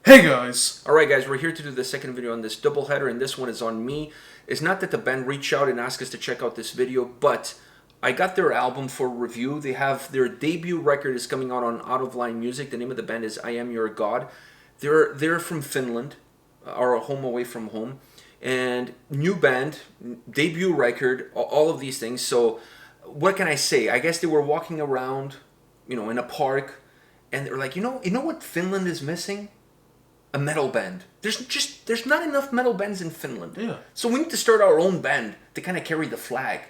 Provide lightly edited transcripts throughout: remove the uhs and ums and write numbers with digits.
Hey guys! Alright guys, we're here to do the second video on this doubleheader, and this one is on me. It's not that the band reached out and asked us to check out this video, but I got their album for review. They have their debut record is coming out on Out of Line Music. The name of the band is I Am Your God. They're from Finland, or a home away from home. And new band, debut record, all of these things. So what can I say? I guess they were walking around, in a park, and they're like, you know what Finland is missing? A metal band. There's not enough metal bands in Finland. Yeah. So we need to start our own band to kind of carry the flag.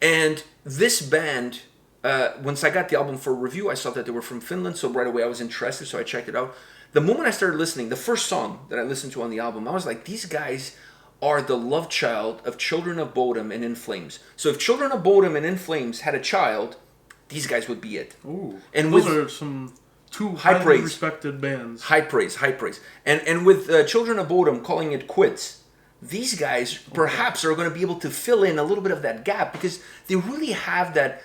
And this band, once I got the album for review, I saw that they were from Finland, so right away I was interested, so I checked it out. The moment I started listening, the first song that I listened to on the album, I was like, these guys are the love child of Children of Bodom and In Flames. So if Children of Bodom and In Flames had a child, these guys would be it. Ooh. And those are some two highly respected bands. High praise. And with Children of Bodom calling it quits, these guys perhaps are going to be able to fill in a little bit of that gap, because they really have that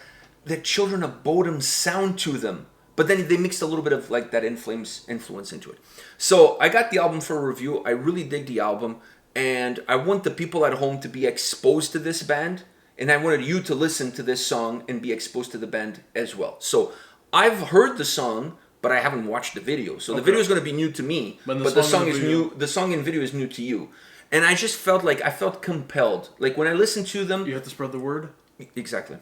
Children of Bodom sound to them. But then they mixed a little bit of like that In Flames influence into it. So I got the album for review. I really dig the album, and I want the people at home to be exposed to this band, and I wanted you to listen to this song and be exposed to the band as well. So I've heard the song, but I haven't watched the video. So the video is going to be new to me, but the song is new. The song and video is new to you. And I just felt like I felt compelled. Like when I listened to them, you have to spread the word. Exactly.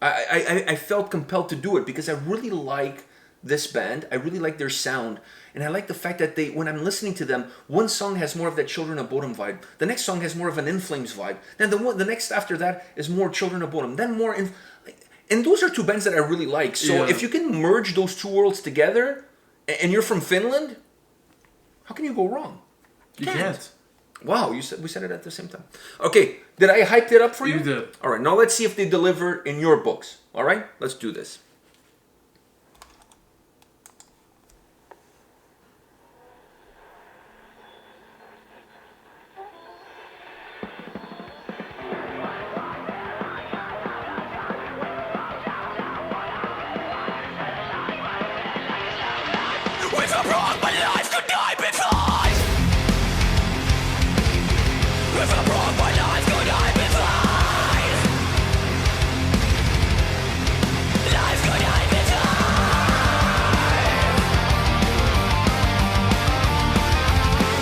I felt compelled to do it because I really like this band. I really like their sound, and I like the fact that when I'm listening to them, one song has more of that Children of Bodom vibe. The next song has more of an In Flames vibe. Then the next after that is more Children of Bodom. Then more in. And those are two bands that I really like. So if you can merge those two worlds together, and you're from Finland, how can you go wrong? You can't. Wow, we said it at the same time. Okay, did I hype it up for you? You did. All right, now let's see if they deliver in your books. All right, let's do this. With a wrong, my life could I be fine. With a wrong, my life could I be fine. Life could I be fine.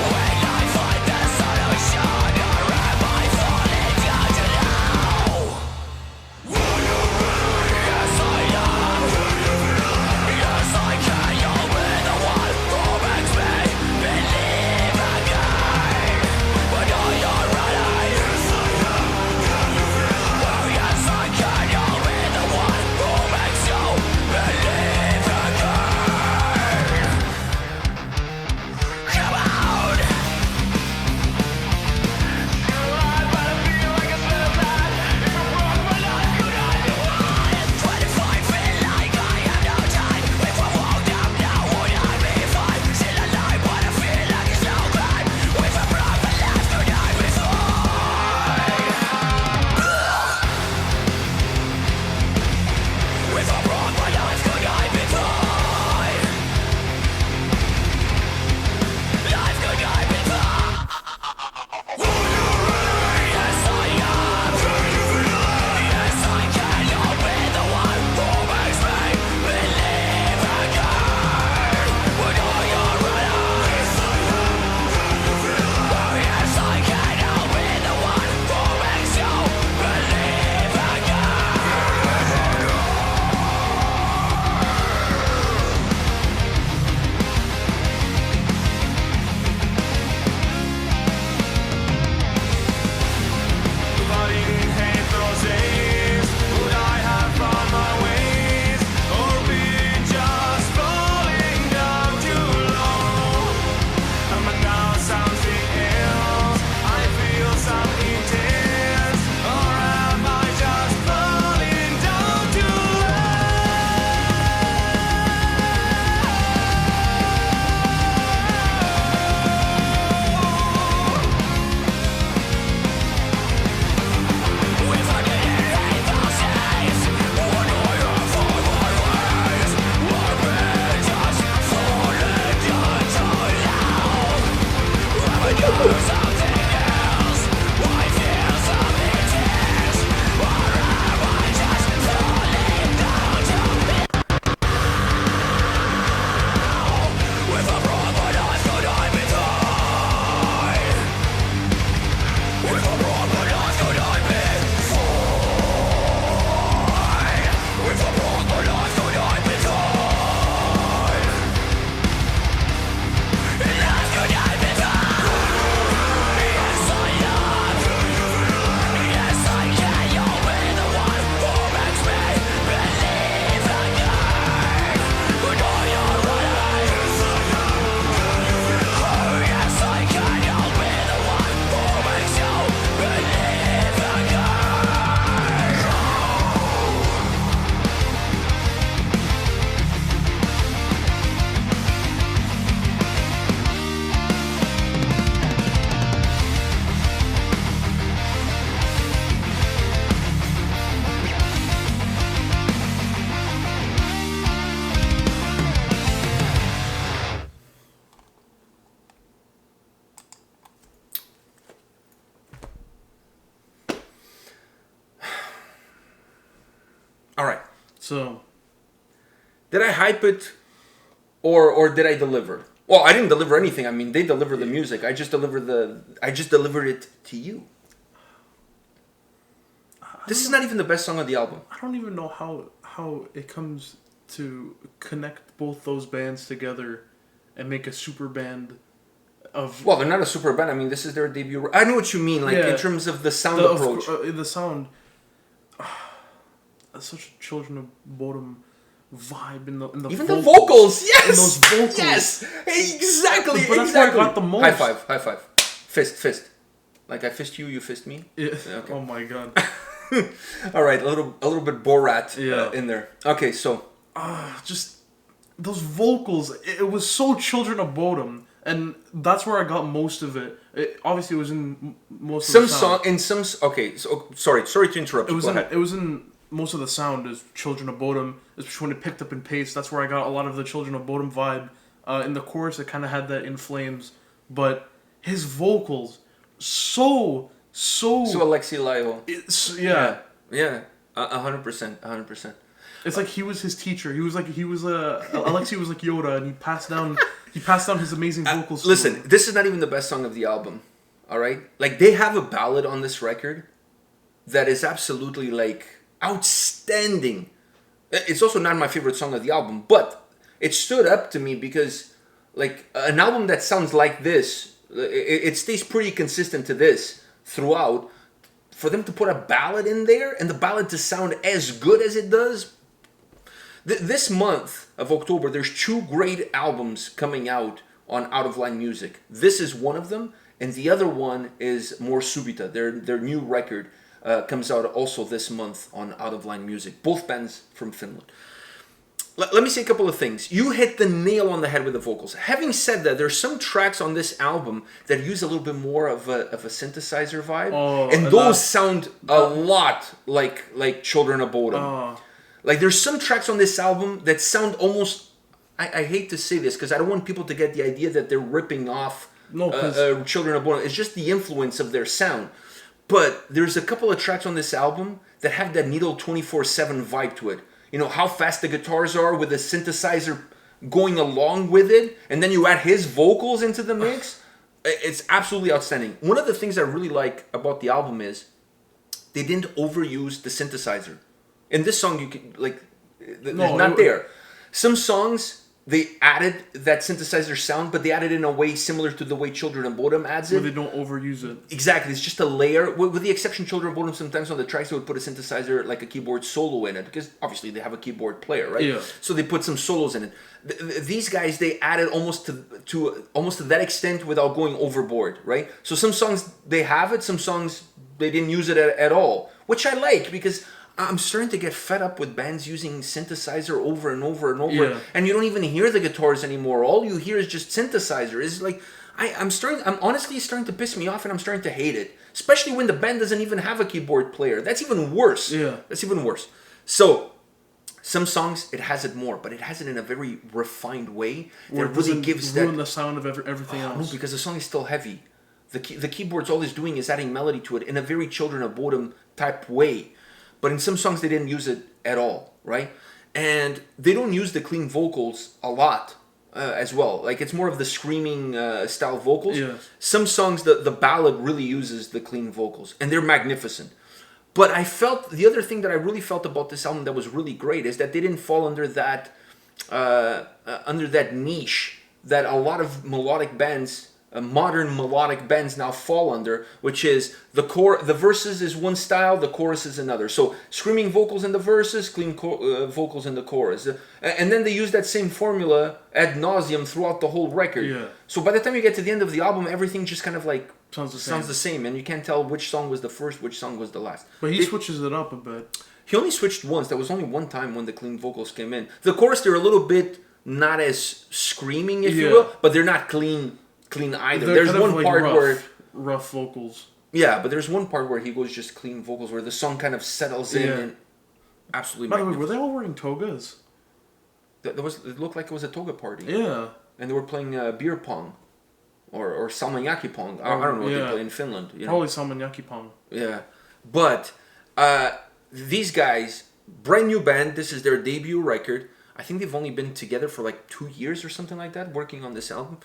When I find the solution, or am I falling down to now? Will you really? Yes, I am. Yes, I can. You're with the one who makes All right. So, did I hype it, or did I deliver? Well, I didn't deliver anything. I mean, they deliver the music. I just delivered it to you. This is not even the best song of the album. I don't even know how it comes to connect both those bands together and make a super band of... Well, they're not a super band. I mean, this is their debut. I know what you mean, like, in terms of the sound approach. The sound... such a Children of Bodom vibe in the even the vocals, yes! In those vocals. Yes! Exactly, but that's where I got the most. High five. Fist. Like, I fist you, you fist me? Yeah. Okay. Oh my god. All right, a little bit Borat in there. Okay, so... just those vocals, it was so Children of Bodom, and that's where I got most of it. Obviously, it was in most of the sound. Okay, so sorry to interrupt. It was in most of the sound is Children of Bodom, especially when it picked up in pace. That's where I got a lot of the Children of Bodom vibe. In the chorus, it kind of had that In Flames, but his vocals so Alexi Laiho. Yeah. 100%. It's like he was his teacher. Alexi was like Yoda, and he passed down his amazing vocals. Listen, this is not even the best song of the album. All right, like they have a ballad on this record that is absolutely like outstanding. It's also not my favorite song of the album, but it stood up to me because like an album that sounds like this, it stays pretty consistent to this throughout. For them to put a ballad in there and the ballad to sound as good as it does. This month of October, there's 2 great albums coming out on Out of Line Music. This is one of them, and the other one is More Subita. Their new record comes out also this month on Out of Line Music. Both bands from Finland. Let me say a couple of things. You hit the nail on the head with the vocals. Having said that, there's some tracks on this album that use a little bit more of a synthesizer vibe, and those sound a lot like Children of Bodom. Like there's some tracks on this album that sound almost. I hate to say this because I don't want people to get the idea that they're ripping off Children of Bodom. It's just the influence of their sound. But there's a couple of tracks on this album that have that Needle 24/7 vibe to it. You know, how fast the guitars are with the synthesizer going along with it. And then you add his vocals into the mix. It's absolutely outstanding. One of the things I really like about the album is they didn't overuse the synthesizer. In this song, you can, like, there. Some songs, they added that synthesizer sound, but they added it in a way similar to the way Children of Bodom adds it. Where they don't overuse it. Exactly. It's just a layer. With the exception of Children of Bodom, sometimes on the tracks they would put a synthesizer, like a keyboard solo in it, because obviously they have a keyboard player, right? Yeah. So they put some solos in it. These guys, they added almost to that extent without going overboard, right? So some songs, they have it. Some songs, they didn't use it at all, which I like, because I'm starting to get fed up with bands using synthesizer over and over and over, and you don't even hear the guitars anymore. All you hear is just synthesizer. It's like I'm honestly starting to piss me off, and I'm starting to hate it, especially when the band doesn't even have a keyboard player. That's even worse. Yeah, that's even worse. So some songs it has it more, but it has it in a very refined way that really gives that the sound of everything else. No, because the song is still heavy. The keyboard's all it's doing is adding melody to it in a very Children of Bodom type way. But in some songs, they didn't use it at all, right? And they don't use the clean vocals a lot as well. Like, it's more of the screaming style vocals. Yeah. Some songs, the ballad really uses the clean vocals. And they're magnificent. But I felt, the other thing that I really felt about this album that was really great is that they didn't fall under that niche that a lot of melodic bands... modern melodic bands now fall under, which is the verses is one style, the chorus is another. So screaming vocals in the verses, clean vocals in the chorus, and then they use that same formula ad nauseum throughout the whole record. Yeah. So by the time you get to the end of the album, everything just kind of like sounds the same, and you can't tell which song was the first, which song was the last. But he switches it up a bit. He only switched once. There was only one time when the clean vocals came in. The chorus, they're a little bit not as screaming, if you will, but they're not clean either. There's one part where rough vocals. Yeah, but there's one part where he goes just clean vocals, where the song kind of settles in and absolutely. By the way, were they all wearing togas? It looked like it was a toga party. Yeah, and they were playing beer pong, or salmanyaki pong. I don't know what they play in Finland. Probably salmanyaki pong. Yeah, but these guys, brand new band. This is their debut record. I think they've only been together for like 2 years or something like that, working on this album.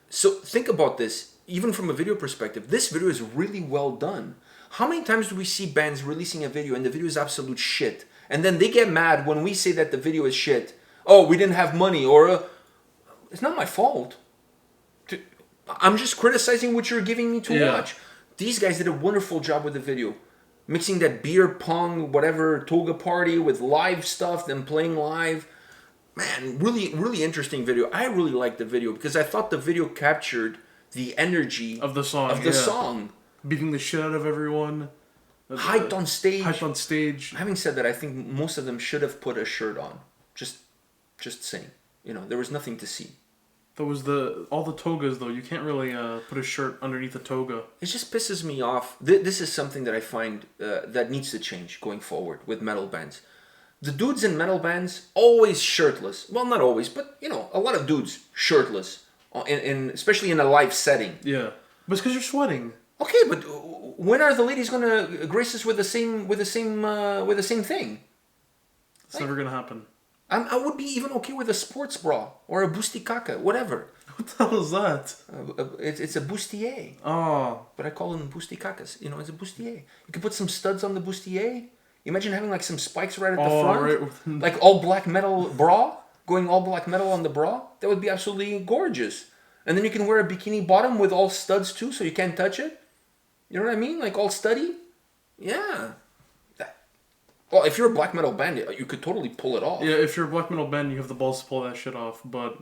So think about this, even from a video perspective. This video is really well done. How many times do we see bands releasing a video and the video is absolute shit? And then they get mad when we say that the video is shit. Oh, we didn't have money, or it's not my fault. I'm just criticizing what you're giving me to watch. These guys did a wonderful job with the video. Mixing that beer pong, whatever, toga party with live stuff, them playing live. Man, really, really interesting video. I really liked the video because I thought the video captured the energy of the song. Song. Beating the shit out of everyone. Hyped on stage. Hyped on stage. Having said that, I think most of them should have put a shirt on. Just saying. There was nothing to see. There was all the togas though. You can't really put a shirt underneath a toga. It just pisses me off. This is something that I find that needs to change going forward with metal bands. The dudes in metal bands always shirtless. Well, not always, but a lot of dudes shirtless, especially in a live setting. Yeah, but it's because you're sweating. Okay, but when are the ladies gonna grace us with the same thing? It's never gonna happen. I would be even okay with a sports bra or a busticaca, whatever. What the hell is that? It's a bustier. Oh. But I call them busticacas. It's a bustier. You can put some studs on the bustier. Imagine having like some spikes right at the front. Right. Like all black metal bra. Going all black metal on the bra. That would be absolutely gorgeous. And then you can wear a bikini bottom with all studs too, so you can't touch it. You know what I mean? Like all studdy. Yeah. Well, if you're a black metal band, you could totally pull it off. Yeah, if you're a black metal band, you have the balls to pull that shit off, but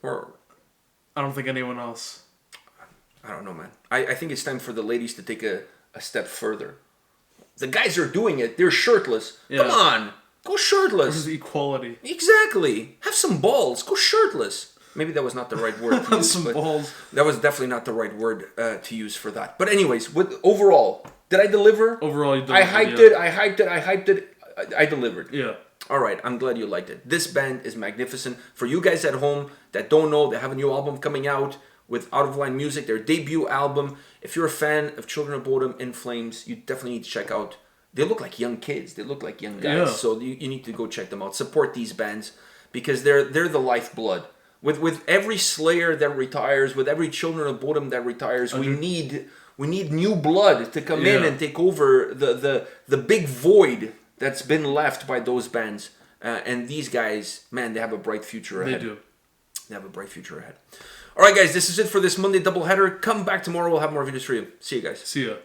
I don't think anyone else. I don't know, man. I think it's time for the ladies to take a step further. The guys are doing it. They're shirtless. Yeah. Come on. Go shirtless. This is equality. Exactly. Have some balls. Go shirtless. Maybe that was not the right word to use. Some balls. That was definitely not the right word to use for that. But anyways, overall, did I deliver? Overall, you delivered. I hyped it. I delivered. Yeah. All right, I'm glad you liked it. This band is magnificent. For you guys at home that don't know, they have a new album coming out with Out of Line Music, their debut album. If you're a fan of Children of Bodom, In Flames, you definitely need to check out. They look like young kids. They look like young guys. Yeah. So you need to go check them out. Support these bands because they're the lifeblood. With every Slayer that retires, with every Children of Bodom that retires, we need new blood to come in and take over the big void that's been left by those bands. And these guys, man, they have a bright future ahead. They do. They have a bright future ahead. All right, guys, this is it for this Monday doubleheader. Come back tomorrow. We'll have more videos for you. See you guys. See ya.